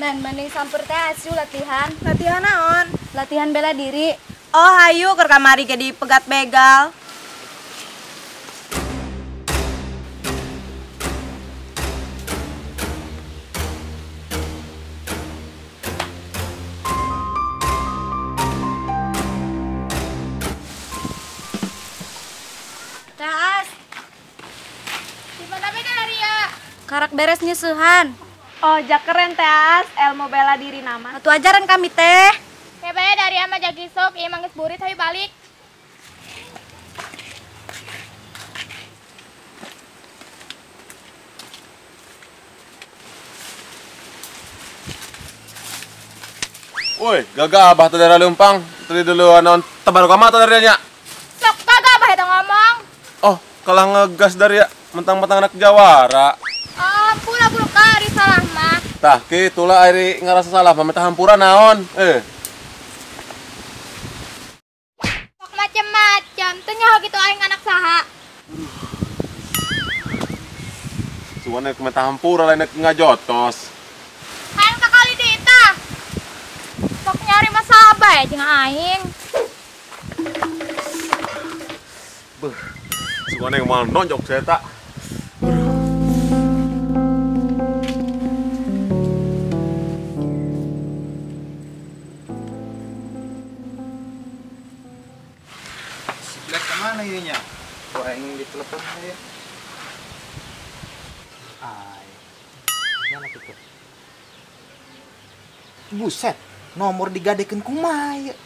Dan mending sampur teh asu latihan. Latihan naon? Latihan bela diri. Oh hayu ke kamari jadi pegat begal. Tas. Di mana beda dari ya? Karak beres nyusuhan. Oh jak keren teas, ilmu bela diri nama. Atu ajaran kami teh. Kayak dari ama jagi sok, iya manggis burit tapi balik. Woi, gagah abah tadi dari Lumpang. Tadi dulu anon tebar kama atau dari nya? Sok kagak bah itu ngomong. Oh, kalah ngegas dari ya, mentang-mentang anak Jawara. Oh, pura-pura kari salah mah. Tah, kitulah airi ngerasa salah, pemerintah hampura naon. Sok macem-macem, tuh nyaho gitu aing anak saha. Suwane pemerintah hampura lain ngajotos. Aing sekali dita. Sok nyari masalah bae jeung aing. Suwane yang mau nonjok saya tak. Black kemana ininya? Kok yang ditelepon saya? Mana itu? Buset, nomor digadekeun kumaya.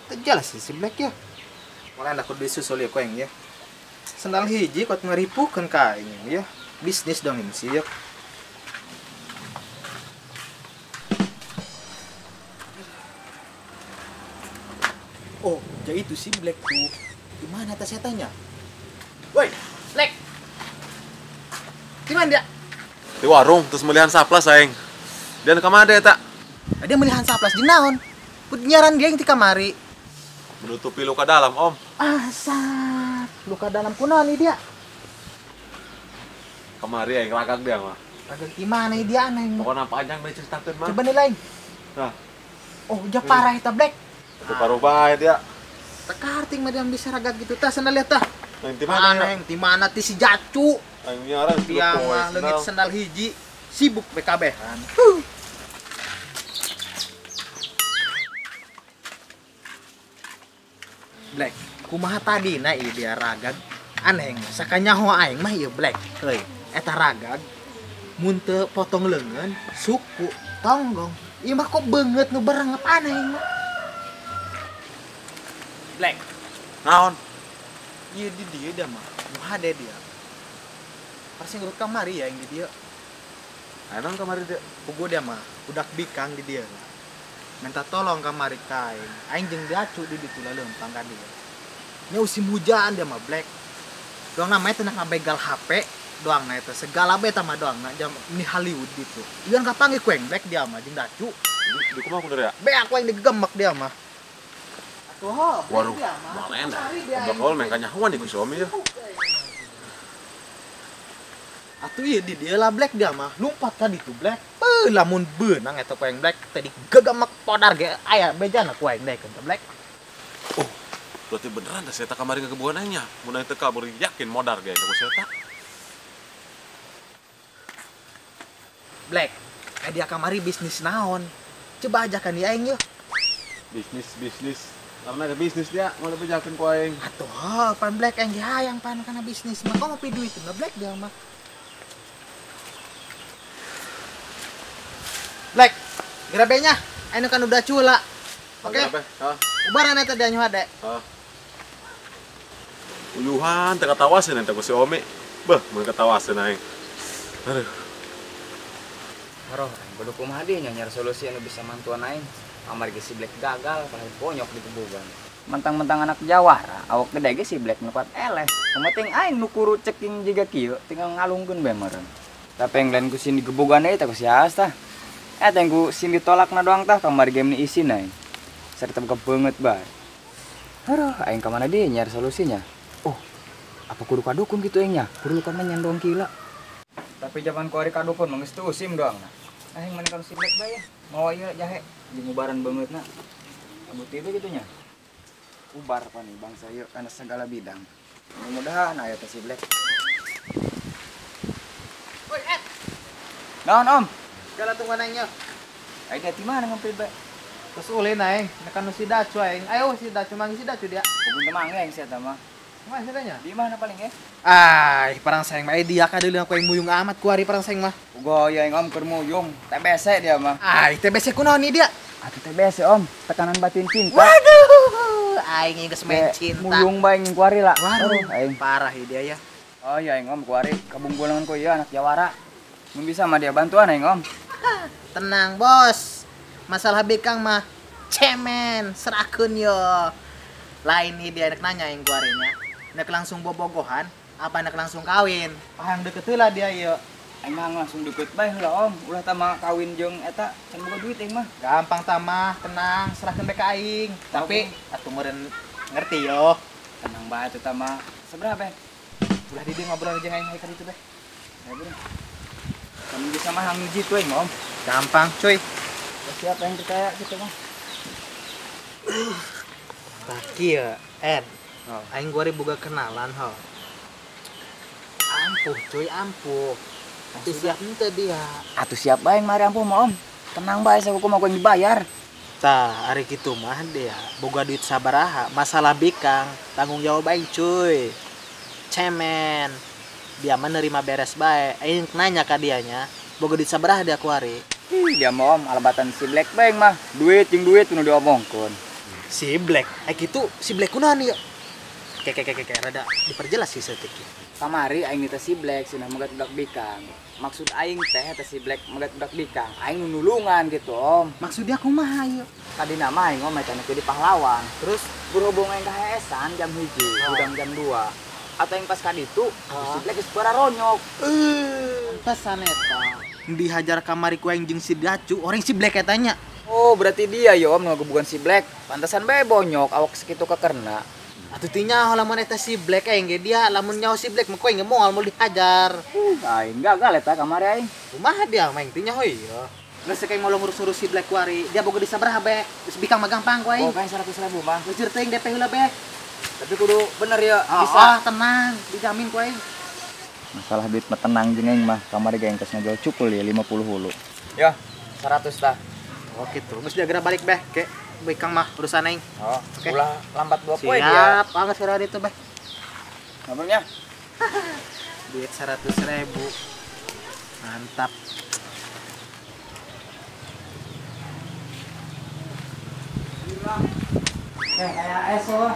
Teu jelas si Black ya. Mulai anda kudu disusul ya koeng ya. Sendal hiji kot ngeripukeun ka ini ya. Bisnis dong ini sih ya. Oh, jadi itu si Black tuh. Gimana tas tanya? Woi, Black. Gimana dia? Di warung terus melihat saplas aing. Dan kemana tak? Dia melihat saplas di naon. Put nyaran dia yang di kamari. Menutupi luka dalam, Om. Asap. Luka dalam kunaon nih dia? Kemari aing lagak dia mah. Agak gimana dia aneh. Pokoknya panjang mah ceritakeun mah. Coba nilai. Nah, Oh, jah parah eta Black. itu paruh bae dia. Tekarting mah dia bisa ragak gitu tah sana lihat tah. Yang di mana ya? Aneh, di mana ti si Jacu? Aing nyaran Dia mah leungit sendal hiji sibuk BKB-an. Black, kumaha tadi na ieu dia ragag aneh sakanyaho aing mah ieu Black. Heuy, eta ragag mun teu potong leungeun, suku, tonggong. Ieu mah kok beungeut nu berengep aneh mah. Black, Naon? ieu di dieu dah mah. Nu hade dia. Pasti ngurut kamari ya yang di dia. Ayeuna kamari dia. Pugu dia mah, budak bikang di dia. Minta tolong kamari kain. Aing jeung Dacu di ditu leumpang ka dia. Nya usim hujan dia mah Black. Doang namanya teh ngabegal HP, doang na eta segala beta mah doang na jam ini Hollywood gitu. Ieu kan kapanggih kueng Black dia mah jeung Dacu. Di kumaha ku ya? Be aku yang digemek dia mah. Atuh, Waduh, mana dah? Bakal mengkanya hawan di suami ya. Atuh ieu di dia lah Black dia mah. Lumpat ka ditu Black. Lamun beunang eta kueng Black tadi gegemek podar ge aya bejana kueng deh ke Black. Oh, berarti beneran dah saya tak kamari ke kebuanannya. Mun teu kabur yakin modar ge ka saya tak. Black, dia kamari bisnis naon? Coba ajakan dia aing yeuh. Bisnis. Karena ada bisnis dia, mau lebih jakin ku aing. Atuh, pan Black aing ge hayang pan kana bisnis mah. Kok ngopi duit mah Black dia mah. Black, gerabenya, aing kan udah cula. Oke. Hah? Ubaran eta dia nyoha dek. Hah? Uyuhan teu katawaseun eta ku si Omi. Beuh, mun katawaseun aing. Aduh. Haroh, kudu kumaha deui nya nyari solusi anu bisa mantuan aing. Amar ge si Black gagal, padahal bonyok di kebugan. mentang-mentang anak Jawara, awak gede ge si Black nukat eleh. Yang penting aing nu kuru ceking jiga kieu tinggal ngalungkeun bae meureun. Tapi yang lain ku sini gebogana eta ku sias tah. Eta yang ku sini tolakna doang tah kamari game ni isin aing. Sarta buka banget bae. Aduh, aing ka mana dia nyari solusinya? Oh, apa kudu kadukun gitu aingnya? Kudu kan nyandong gila. Tapi zaman ku ari kadukun mah geus teu usim doang nah. Aing mana kalau si Black bae ya. Mau ieu jahe jeung bangetna. Abut itu gitunya. Ubar apa nih bangsa yuk karena segala bidang. Mudah-mudahan aya teh si Black. Woi, Ed. Naon om? Jalan tunggu nanya. Aing di mana ngampil bae? Terus ulin aing, nekan si Dacu aing. Ayo si Dacu manggil si Dacu dia. Kudu temang aing sia tah mah. Mana sih tanya? Di mana paling ya? Ay, parang sayang mah dia ka deuleu aku yang muyung amat ku ari parang sayang mah. Ugoy aing om keur muyung. TBC dia mah. Ay, TBC kunaon nih dia? Atuh TBC om, tekanan batin cinta. Waduh, aing geus main cinta. Muyung bae nging kuari lah. Waduh, aing. parah dia ya. Oh iya aing om kuari kabunggulangan ku ieu anak Jawara. Mun bisa mah dia bantuan aing om. Tenang, Bos. Masalah Bekang mah cemen, serahkeun yo. Lain nih dia anak nanya yang kuarinya. Nek langsung bobogohan, apa nek langsung kawin? Pahang deket heula dia yo. Emang langsung deket bae heula om. Ulah tah mah kawin jeung eta can boga duit aing mah. Gampang tamah, tenang, serahkeun bae ka aing. Tapi atuh meureun ngerti yo. Tenang bae eta mah. Sabaraha bae? Ulah di dieu ngobrol jeung aing ka ditu bae. Ya bener. Kamu bisa mah hang hiji tuh om. Gampang, cuy. Siapa yang percaya gitu mah? Tah kieu, Ed. Aing kuari boga kenalan ho. Ampuh, cuy, ampuh. Atuh siap henteu dia. Atuh siap bae mari ampuh mah om. Tenang bae sakuku mah ku dibayar. Tah, ari kitu mah dia boga duit sabaraha, masalah Bekang, tanggung jawab aing, cuy. Cemen. Dia mah nerima beres bae. Aing nanya ka dianya, boga duit sabaraha dia kuari. Dia mah om alabatan si Black bae mah. Duit jeung duit nu diomongkeun. Si Black, kitu si Black kunaon ieu? Kek rada diperjelas sih setik. Kamari aing teh si Black cenah magat budak Bekang. Maksud aing teh eta si Black magat budak Bekang. Aing nu nulungan gitu om. Maksudnya kumaha ieu? Tadi nama aing om eta jadi pahlawan. Terus Berhubung aing ka heesan jam 1, udang jam 2. Atau yang pas ka ditu, si Black geus para ronyok. Pantesan eta. Dihajar kamari ku aing jeung si Dacu, orang si Black etanya. Oh, berarti dia ya om bukan si Black. Pantesan bae bonyok awak sekitu kekerna. Atuh tinya lamun eta si Black aing ge dia lamun nyawa si Black mah ku aing moal mau dihajar. Aing gagal eta kamari aing. Kumaha dia main tinya heuy ya. Geus kayak mau ngurus-urus si Black kuari. Dia boga di sabaraha be? Geus Bekang mah gampang ku aing. Oh, kain 100.000 bang. Ngeujeur teuing DP heula be. Tapi kudu bener ya Bisa tenang, dijamin ku aing. Masalah duit mah tenang jeung aing mah. Kamari ge aing tos ngajol cukul ya 50 hulu. Ya, 100 tah. Oh gitu. Geus dia geura balik be ke Bekang mah urusan aing. Oh, oke. ulah lambat 2 poe dia. Siap, angges geura ditu be. Nomornya? Duit 100.000. Mantap. Kayak es loh.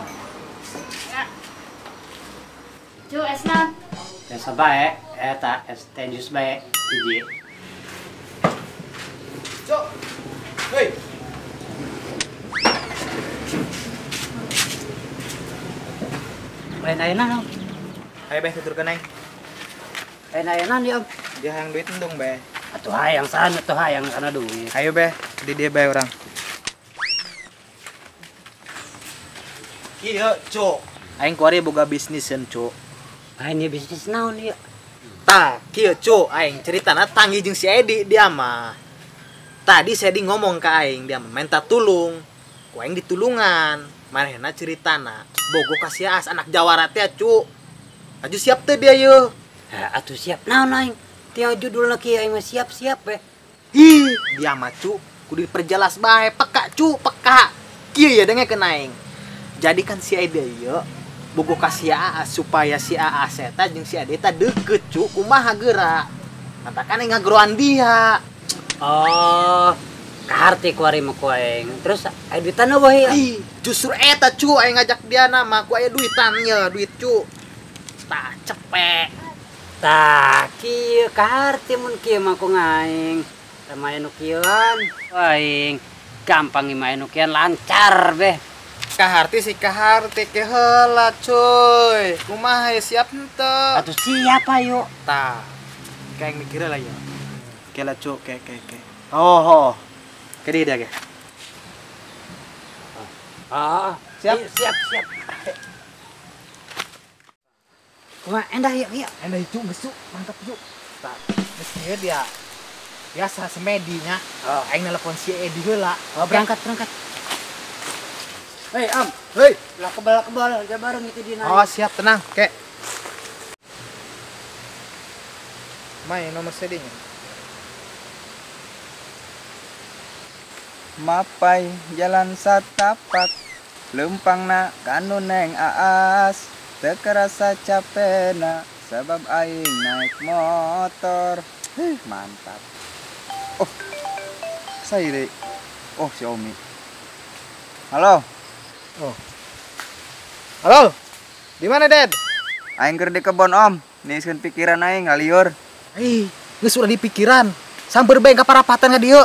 Cu, es naon? Es bae, eta es teh jus bae hiji. Cok. Hei. Lain ayeuna no. Ayo be tuturkeun aing. Lain ayeuna dia. Dia hayang duit endung be. Atuh hayang sana tuh hayang kana duit. Ayo be, di dia be orang. Iya, Cok. Aing kuari boga bisniseun, Cok. Ini bisnis naon ieu? Tah, kieu Cok, aing ceritana tanggi jeung si Edi dia mah. Tadi si Edi ngomong ka aing, dia mah minta tulung. Ku aing ditulungan. Manehna ceritana bogo ka si As anak Jawara teh, Cok. Aju siap teh dia yeuh. Atuh siap naon aing? Tia judulna kieu aing mah siap-siap we. Ih, dia mah Cok, kudu diperjelas bae, peka Cok, peka. Kieu ya dengekeun aing. Jadi kan si Ede ya bogo ka si Aas supaya si Aas eta jeung si Ede eta deket cu kumaha geura. Katakan aing ngagroan dia. Oh, kaharti kuari mah ku aing. Terus aya duitan eueuh ya? Ih, justru eta cu aing ngajak dia nama ku aya duitan nya, duit cu. Tah cepek. Tah, kieu kaharti mun kieu mah ku ngaing. Tama anu kieuan. Aing gampang ieu mah anu kieuan lancar beh. kaharti ke heula cuy. Kumaha siap henteu? Atuh siapa yuk? Tah. Kayak mikir lah ya. Kela cuk ke. Oh. Ke dia ge. Ah, Siap? siap. Wah, endah yuk. Anda itu gesu, mantap cuk. Tah. Geus dia. Biasa semedinya. Aing nelpon si Edi heula. Oh, berangkat. Hei, Am. Hei. Lah kebal, aja bareng itu di Oh, siap, tenang, kek. Main nomor CD-nya. Mapai jalan satapak lempangna kanu neng aas teu kerasa capena sabab aing naik motor. Mantap. Oh. Saire. Oh, si Omi. Halo. Halo. Di mana, Dad? Aing keur di kebon Om. Niskeun pikiran aing ngaliur. Geus udah di pikiran. Samper bae ka parapatan ka dieu.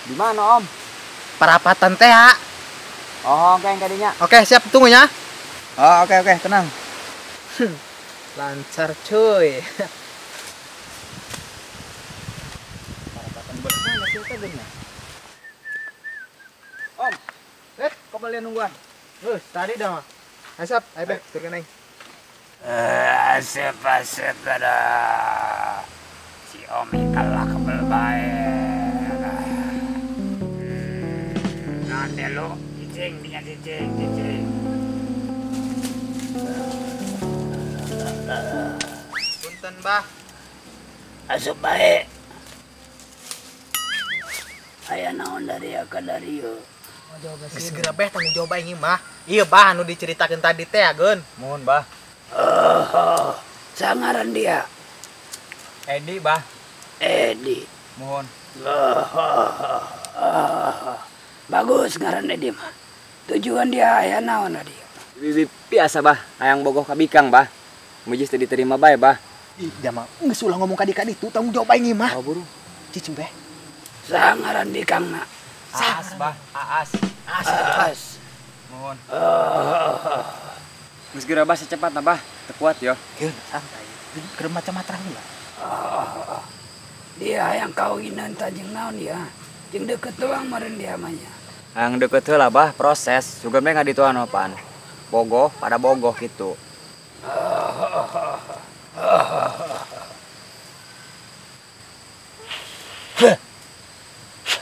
Di mana Om? Parapatan teh, ha. Oh, oke kadinya. Oke, siap, tunggu ya. Oh, oke, tenang. Lancar, cuy. Parapatan bener sih teh bener. Om, kok balian nungguan? Tadi dah mah. Asap, ayo bek, turun aing. Asep dah. Si Omi kalah kebal bae. Nanti lo cicing. Punten, Bah. Asup bae. Aya naon dari Akadario. Geus segera beh tanggung jawab aing mah. Iya, Bah, anu diceritakeun tadi teh ageun. Mohon, Bah. Sangaran dia. Edi, Bah. Edi. Mohon. Bagus ngaran Edi mah. Tujuan dia aya naon dia? Biasa, Bah. Hayang bogoh ka bikang, Bah. Mujis teu diterima bae, Bah. Ih, da mah geus ulah ngomong ka ditu tanggung jawab aing mah. Oh, buru. Cicing beh. Sangaran bikangna. Aas, Bah. Aas. As. Mohon. Geus geura Bah secepatna, Bah. Teu kuat yo. Keun santai. Keur macam-macam heula. Dia yang kawinan tajeng naon ya. Jeung deket doang meureun dia mah nya. Yang deket heula, Bah, proses. Juga meh ngadituan apaan. Bogoh pada bogoh gitu.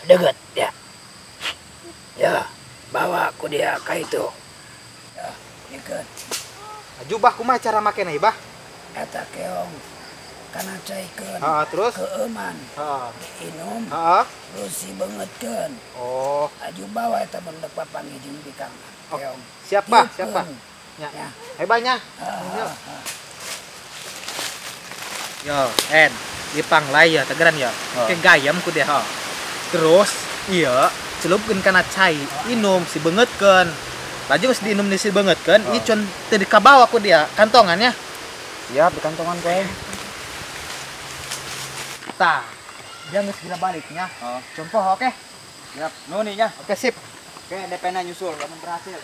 Deket ya. Ya, bawa ku dia ka itu. Ya, deket. Aju Bah kumaha cara make na, Bah? Eta keong kana caikeun. Heeh, terus? Keuman. Heeh. Diinum. Heeh. Terus sibeungeutkeun. Oh, Aju bawa eta bendek papangi jeung bikang keong. siap, Bah, siap, Bah. Tiupkeun. Ya. Ya. Ayo Bahnya. Yo, Ed, ipang lai ya tegeran ya. Ke gayam ku dia, ha. Terus iya, celupkeun kana cai, inum si beungeutkeun. Laju geus diinum si beungeutkeun, ieu cun teu dikabawa ku dia kantongannya. Siap di kantongan kowe. Tah, dia geus geura baliknya. Oh, Contoh oke. siap. Nu nih nya. Oke, sip. Oke, DP-na nyusul lamun berhasil.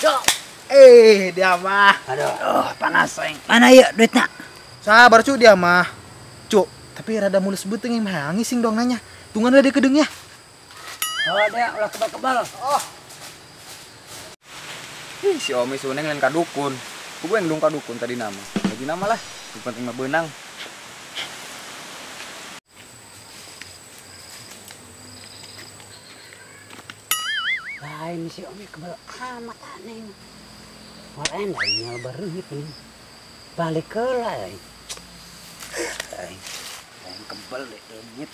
Yo. Dia mah. Aduh, panas aing. Mana ya duitna? Sabar cu dia mah. Cuk, tapi rada mulus beuteung mah ngising dong nanya. Tungan ada kedeungnya. Oh, dia ulah kebal-kebal. Ih, si Omi suneng lain kadukun. Kubu yang dong kadukun tadi nama. Lagi nama lah. Yang penting mah beunang. Lain si Omi kebal amat aneh. Mal endah nyal bereungit nih. Balik ke lain. Lain kebal deh reungit.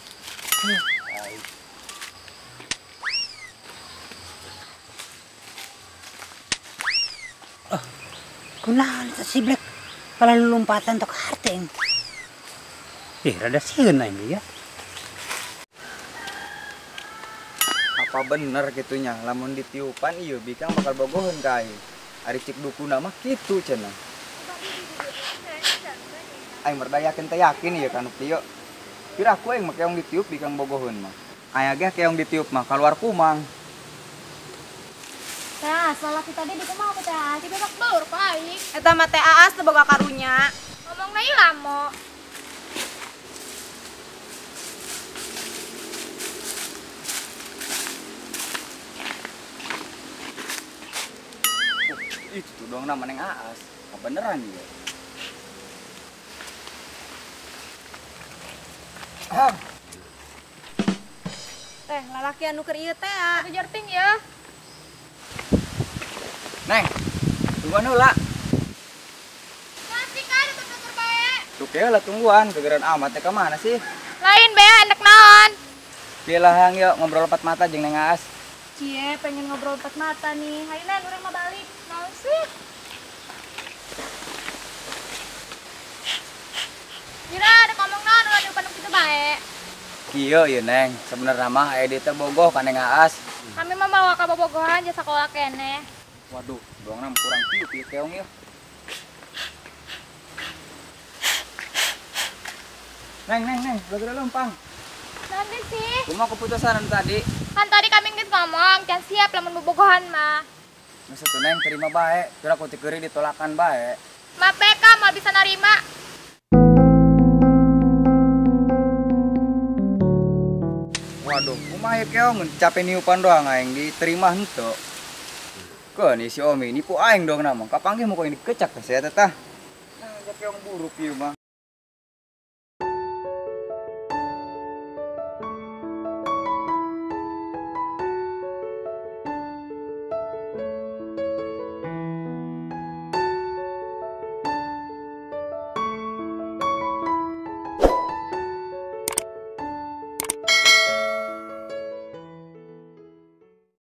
Kunaon eta si Black? Pala lompatan tok harteng. Rada sieun aing ya. Apa bener gitunya? Lamun ditiupan iya bikang bakal bogoheun ka aing. Ari cik dukuna mah kitu cenah. Aing merdayakeun teh yakin ieu kanu kieu. Pira aku aing make keong ditiup bikang bogoheun mah. Aya ge keong ditiup mah kaluar kumang. Asal laki tadi di kumau teh as. Di babak belur kok aing. Eta mah teh Aas teu boga karunya. Ngomong na lamo. Itu tuh dong nama Neng Aas. Beneran dia. Teh lalaki anu keur ieu teh. ah. Kejar ting ya. Neng, tungguan heula. Nanti kan motor bae. Tuh kaya lah tungguan, kegeran amat teh ka mana sih? Lain be enak naon. Pilah hang yuk ngobrol lepat mata jeung Neng Aas. Cie, pengen ngobrol empat mata nih. Hayu nan urang mah balik. Naon sih? Jira ada ngomong naon ulah di depan kita bae. Kieu ieu Neng, sebenarnya mah aya di bogoh ka Neng Aas. Kami mah bawa ka bobogohan jasa sekolah kene. Waduh, doang nam kurang pieu keong ieu. Neng, belajar lempang. Nanti sih. Kumaha keputusan anu tadi? Kan tadi kami geus ngomong, can siap lamun bobogohan mah. Geus atuh Neng terima bae, kira ku teu keuri ditolakan bae. Mah PK mau bisa narima. Waduh, kumaha keong capek niupan doang aing diterima henteu. Keun si Omi nipu aing dong nama. Kapanggih muka ini kecak teh saya teh tah. Nah, keong buruk ieu mah.